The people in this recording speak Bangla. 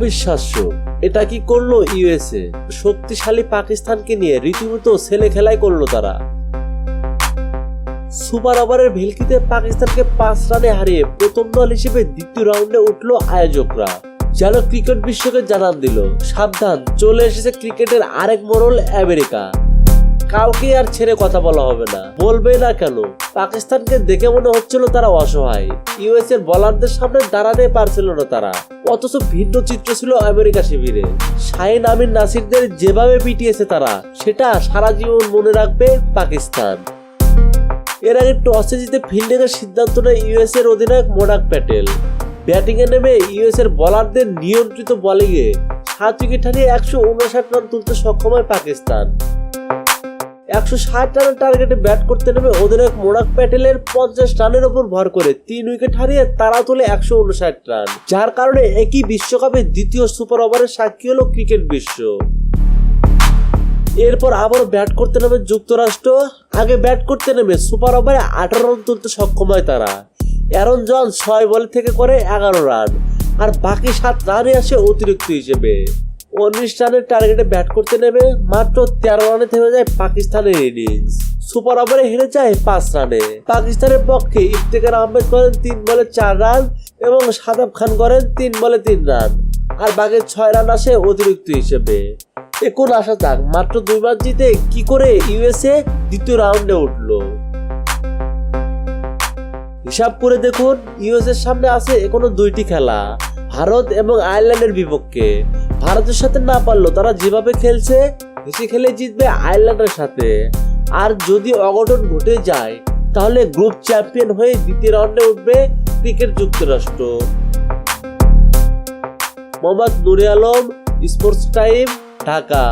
অবিশ্বাস্য, এটা কি করলো ইউএসএ? শক্তিশালী পাকিস্তানকে নিয়ে রীতিমতো ছেলে খেলাই করলো তারা। সুপার ওভারের ভেলকিতে পাকিস্তানকে 5 রানে হারিয়ে প্রথম দল হিসেবে দ্বিতীয় রাউন্ডে উঠলো আয়োজকরা। যেন ক্রিকেট বিশ্বকে জানান দিল, সাবধান, চলে এসেছে ক্রিকেটের আরেক মোড়ল আমেরিকা। কাউকে আর ছেড়ে কথা বলা হবে না। বলবে না কেন? পাকিস্তানকে দেখে মনে হচ্ছিল তারা অসহায়। ইউএস এর বোলারদের সামনে দাঁড়াতে পারছিল না তারা। অথচ ভিন্ন চিত্র ছিল আমেরিকা শিবিরে। শাহিন আমির নাসিরদের যেভাবে পিটিয়েছে তারা, সেটা সারা জীবন মনে রাখবে পাকিস্তান। এর আগে টসে জিতে ফিল্ডিং এর সিদ্ধান্ত নেয় ইউএস এর অধিনায়ক মোনাক প্যাটেল। ব্যাটিং এ নেমে ইউএস এর বোলারদের নিয়ন্ত্রিত বোলিংয়ে 7 উইকেট হারিয়ে 159 রান তুলতে সক্ষম হয় পাকিস্তান। 160 রানের টার্গেটে ব্যাট করতে নেমে অধিনায়ক মোনাক প্যাটেলের 50 রানের উপর ভর করে 3 উইকেট হারিয়ে তারা তোলে 159 রান, যার কারণে একই বিশ্বকাপে দ্বিতীয় সুপার ওভারের সাক্ষী হলো ক্রিকেট বিশ্ব। এরপর আবার ব্যাট করতে নেমে যুক্তরাষ্ট্র। আগে ব্যাট করতে নেমে সুপার ওভারে 18 রান তুলতে সক্ষম হয় তারা। অ্যারন জন্স 6 বল থেকে করে 11 রান, আর বাকি 7 রানই আসে অতিরিক্ত হিসেবে। 19 রানের টার্গেটে ব্যাট করতে নেমে মাত্র 13 রানে থেমে যায় পাকিস্তানের ইনিংস। সুপার ওভারে হেরে যায় 5 রানে। পাকিস্তানের পক্ষে ইফতেখার আহমেদ করেন 3 বলে 4 রান এবং শাদাব খান করেন 3 বলে 3 রান, আর বাকি 6 রান আসে অতিরিক্ত হিসেবে। এখন আসা যাক, মাত্র 2 ম্যাচ জিতে কি করে ইউএসএ দ্বিতীয় রাউন্ডে উঠলো। হিসাব করে দেখুন, ইউএসএর সামনে আছে এখনো 2টি খেলা, ভারত এবং আয়ারল্যান্ডের বিপক্ষে। ভারতের সাথে না পারলো, তারা যেভাবে খেলছে হেসে খেলে জিতবে আয়ারল্যান্ডের সাথে। আর যদি অঘটন ঘটে যায়, তাহলে গ্রুপ চ্যাম্পিয়ন হয়ে দ্বিতীয় রাউন্ডে উঠবে ক্রিকেট যুক্তরাষ্ট্র। মোহাম্মদ নুরে আলম, স্পোর্টস টাইম, ঢাকা।